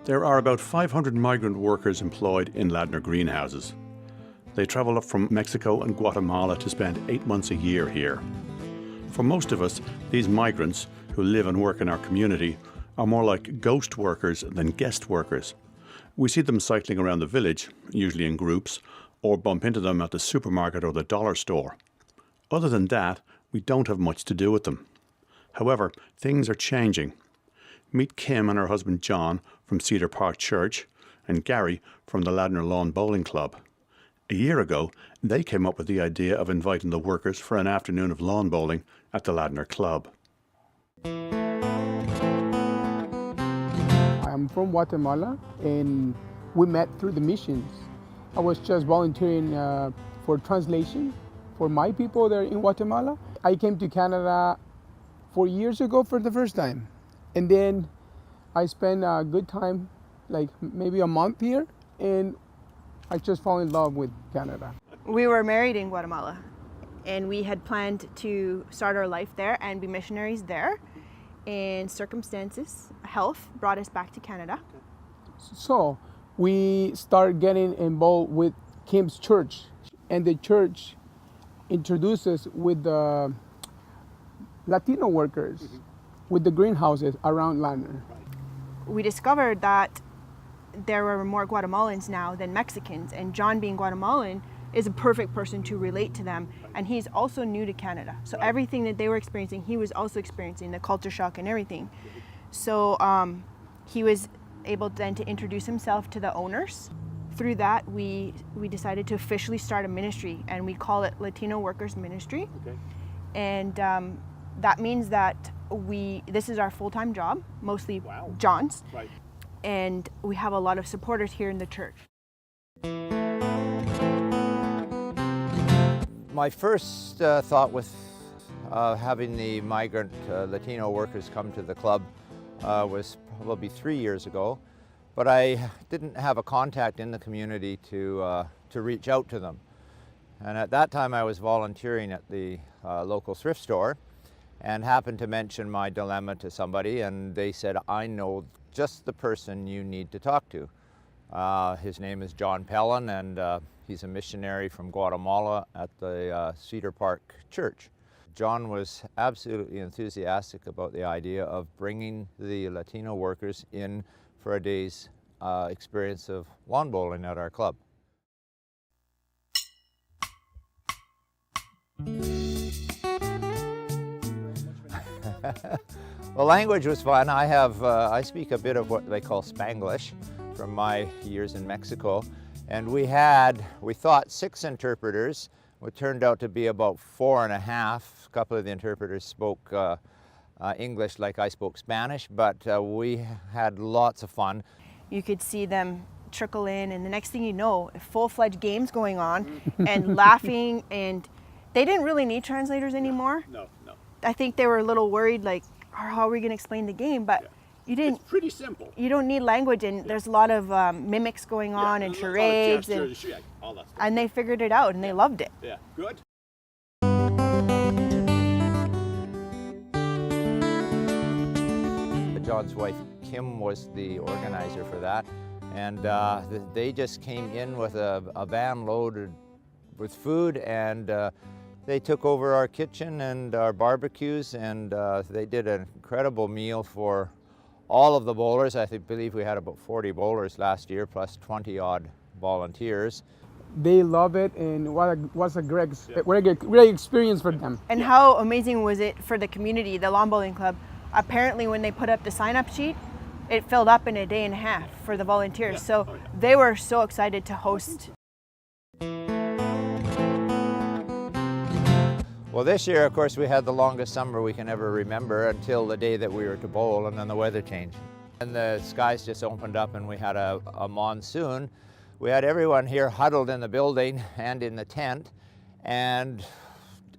There are about 500 migrant workers employed in Ladner greenhouses. They travel up from Mexico and Guatemala to spend 8 months a year here. For most of us, these migrants who live and work in our community are more like ghost workers than guest workers. We see them cycling around the village, usually in groups, or bump into them at the supermarket or the dollar store. Other than that, we don't have much to do with them. However, things are changing. Meet Kim and her husband John from Cedar Park Church and Gary from the Ladner Lawn Bowling Club. A year ago, they came up with the idea of inviting the workers for an afternoon of lawn bowling at the Ladner Club. I'm from Guatemala and we met through the missions. I was just volunteering for translation for my people there in Guatemala. I came to Canada 4 years ago for the first time. And then I spent a good time, like maybe a month here, and I just fell in love with Canada. We were married in Guatemala and we had planned to start our life there and be missionaries there. And circumstances, health, brought us back to Canada. So we started getting involved with Kim's church, and the church introduced us with the Latino workers, with the greenhouses around Ladner. We discovered that there were more Guatemalans now than Mexicans, and John, being Guatemalan, is a perfect person to relate to them, and he's also new to Canada. So everything that they were experiencing, he was also experiencing, the culture shock and everything. So he was able then to introduce himself to the owners. Through that, we decided to officially start a ministry, and we call it Latino Workers Ministry. Okay. And that means that this is our full-time job, mostly John's. Right. And we have a lot of supporters here in the church. My first thought with having the migrant Latino workers come to the club was probably 3 years ago, but I didn't have a contact in the community to reach out to them. And at that time I was volunteering at the local thrift store and happened to mention my dilemma to somebody, and they said, "I know just the person you need to talk to." His name is John Pellin, and he's a missionary from Guatemala at the Cedar Park Church. John was absolutely enthusiastic about the idea of bringing the Latino workers in for a day's experience of lawn bowling at our club. The language was fun. I speak a bit of what they call Spanglish from my years in Mexico. And we thought 6 interpreters. It turned out to be about 4.5. A couple of the interpreters spoke English like I spoke Spanish, but we had lots of fun. You could see them trickle in, and the next thing you know, full-fledged games going on and laughing, and they didn't really need translators anymore. No. I think they were a little worried, like, how are we going to explain the game? But it's pretty simple. You don't need language, and there's a lot of mimics going on and charades, all that stuff. And they figured it out, and they loved it. Yeah, good. John's wife, Kim, was the organizer for that, and they just came in with a van loaded with food, and they took over our kitchen and our barbecues, and they did an incredible meal for all of the bowlers. I believe we had about 40 bowlers last year, plus 20-odd volunteers. They love it, and what a great experience for them. And how amazing was it for the community, the Lawn Bowling Club? Apparently when they put up the sign-up sheet, it filled up in a day and a half for the volunteers. So they were so excited to host. Well, this year, of course, we had the longest summer we can ever remember until the day that we were to bowl, and then the weather changed. And the skies just opened up and we had a monsoon. We had everyone here huddled in the building and in the tent, and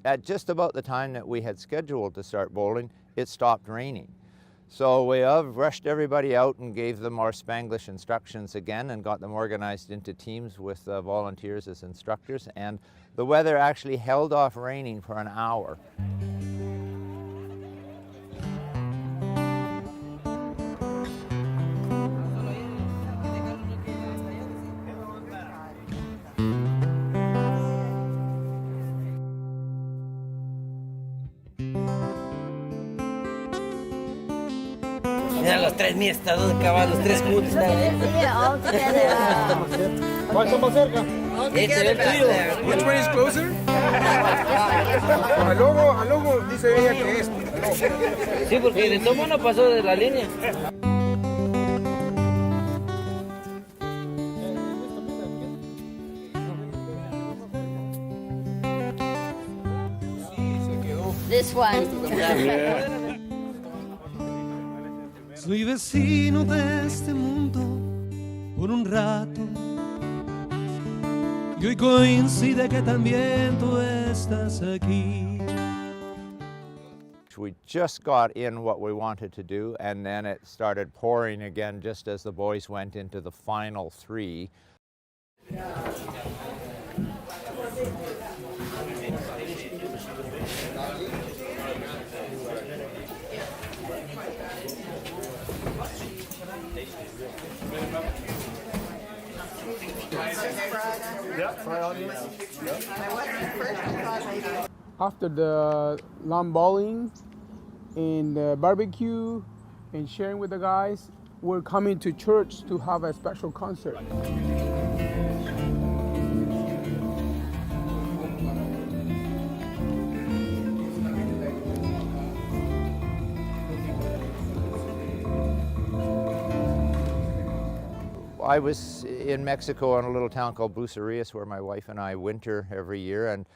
at just about the time that we had scheduled to start bowling, it stopped raining. So we rushed everybody out and gave them our Spanglish instructions again and got them organized into teams with volunteers as instructors, and the weather actually held off raining for an hour. los 3,000 estados de caballos, 3 juntos. ¿Cuál está más cerca? Este es el tuyo. Which one is closer? Al logo dice ella que es. Sí, porque de todo no pasó de la línea. This one. Soy vecino de este mundo por un rato y hoy coincide que también tú estás aquí. We just got in what we wanted to do, and then it started pouring again just as the boys went into the final 3. After the lawn bowling and the barbecue and sharing with the guys, we're coming to church to have a special concert. I was in Mexico in a little town called Bucerias where my wife and I winter every year, and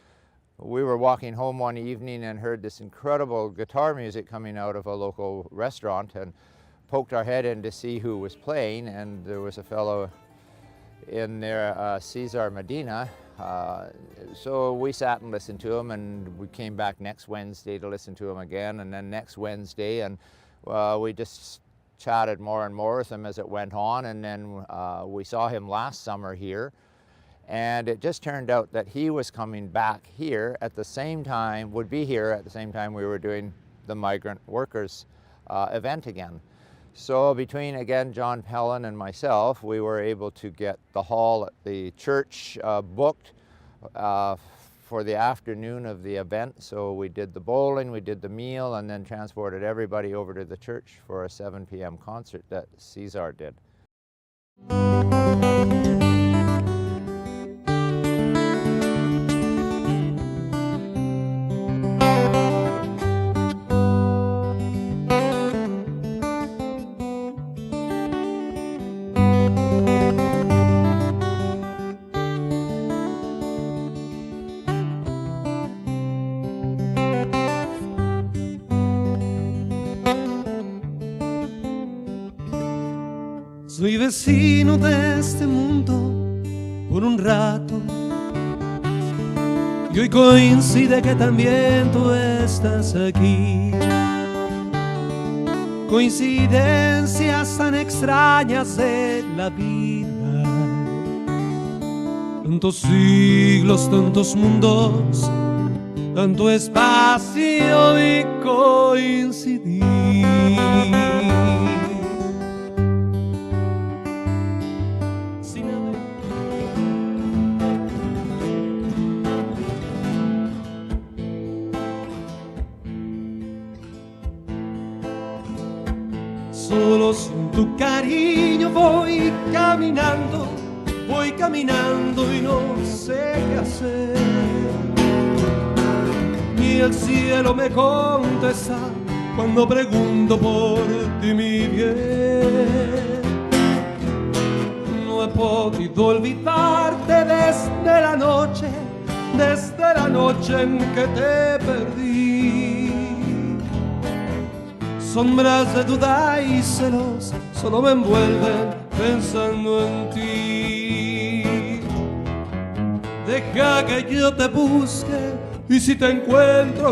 we were walking home one evening and heard this incredible guitar music coming out of a local restaurant and poked our head in to see who was playing, and there was a fellow in there, Cesar Medina. So we sat and listened to him, and we came back next Wednesday to listen to him again, and then next Wednesday, and we just chatted more and more with him as it went on, and then we saw him last summer here, and it just turned out that he was coming back here at the same time, would be here at the same time we were doing the migrant workers event again. So between, again, John Pellin and myself, we were able to get the hall at the church booked for the afternoon of the event. So we did the bowling, we did the meal, and then transported everybody over to the church for a 7 p.m. concert that Cesar did. Soy vecino de este mundo por un rato y hoy coincide que también tú estás aquí. Coincidencias tan extrañas de la vida, tantos siglos, tantos mundos, tanto espacio y coincidir. Solo sin tu cariño voy caminando y no sé qué hacer. Ni el cielo me contesta cuando pregunto por ti, mi bien. No he podido olvidarte desde la noche en que te perdí. Sombras de duda y celos solo me envuelven pensando en ti. Deja que yo te busque y si te encuentro,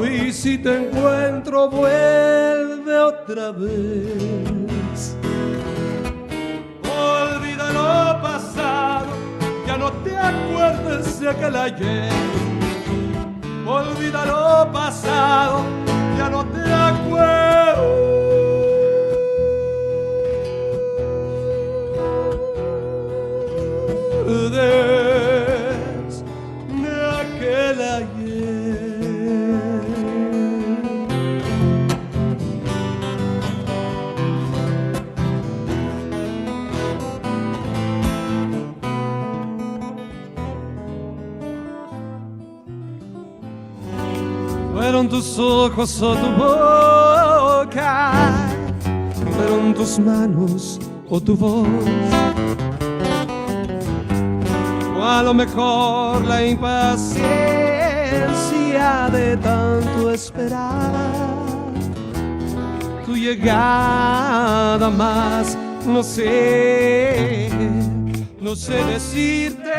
vuelve otra vez. Olvida lo pasado, ya no te acuerdes de aquel ayer. Olvida lo pasado, ya no te acuerdes de aquel ayer. fueron tus ojos o tu boca, fueron tus manos o tu voz, o a lo mejor la impaciencia de tanto esperar tu llegada, más no sé decirte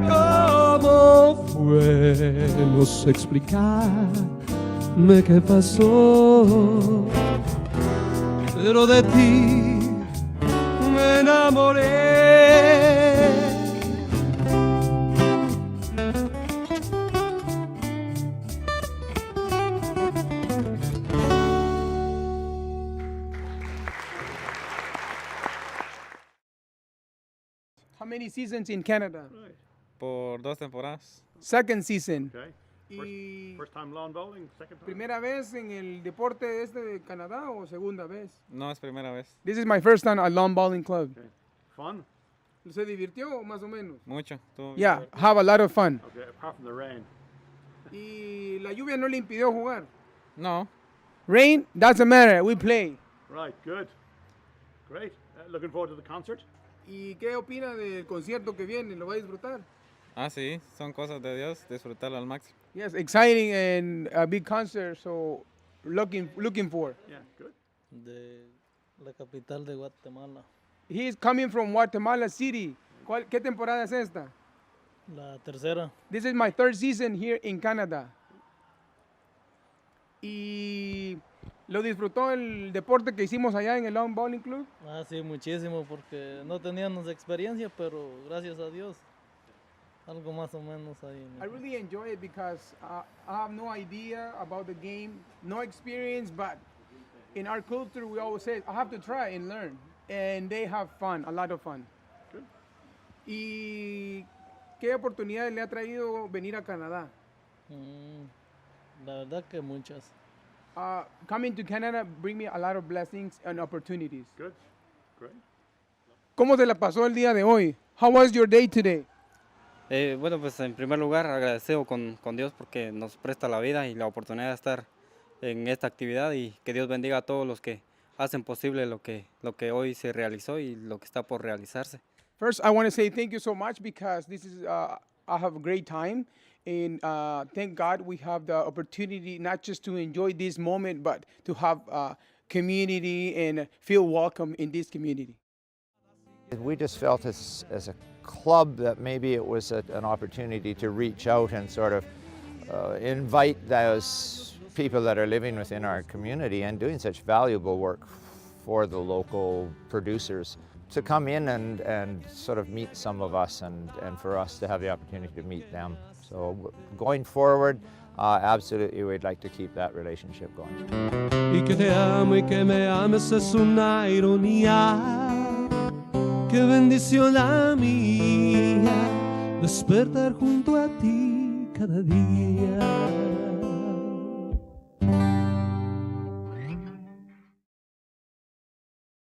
cómo fue, no sé explicarme qué pasó, pero de ti me enamoré. How many seasons in Canada? Por 2 temporadas. Second season. Okay. ¿Y First time lawn bowling, second time? primera vez en el deporte este de Canadá o segunda vez? No es primera vez. This is my first time at Lawn Bowling Club. Okay. Fun? ¿Se divirtió más o menos? Mucho. Estuvo bien Yeah, divertido. have a lot of fun. Okay, apart from the rain. ¿Y la lluvia no le impidió jugar? No. Rain, doesn't matter, we play. Right, good. Great. Looking forward to the concert? ¿Y qué opina del concierto que viene? ¿Lo va a disfrutar? Ah, sí. Son cosas de Dios. Disfrutarlo al máximo. Yes, exciting and a big concert, so looking for. Yeah, good. De la capital de Guatemala. He is coming from Guatemala City. ¿Qué temporada es esta? La tercera. This is my third season here in Canada. ¿Y lo disfrutó el deporte que hicimos allá en el Lawn Bowling Club? Ah, sí, muchísimo, porque no teníamos experiencia, pero gracias a Dios, algo más o menos ahí. I really enjoy it because I have no idea about the game, no experience, but in our culture we always say, I have to try and learn. And they have fun, a lot of fun. Good. ¿Y qué oportunidades le ha traído venir a Canadá? La verdad que muchas. Coming to Canada bring me a lot of blessings and opportunities. Good. Great. ¿Cómo se la pasó el día de hoy? How was your day today? Bueno, pues en primer lugar agradecido con Dios porque nos presta la vida y la oportunidad de estar en esta actividad, y que Dios bendiga a todos los que hacen posible lo que hoy se realizó y lo que está por realizarse. First, I want to say thank you so much because this is I have a great time, and thank God we have the opportunity not just to enjoy this moment, but to have community and feel welcome in this community. We just felt as a club that maybe it was an opportunity to reach out and sort of invite those people that are living within our community and doing such valuable work for the local producers to come in and sort of meet some of us, and for us to have the opportunity to meet them. So going forward, absolutely we'd like to keep that relationship going. Y que te amo y que me ames es una ironía. Qué bendición la mía, despertar junto a ti cada día.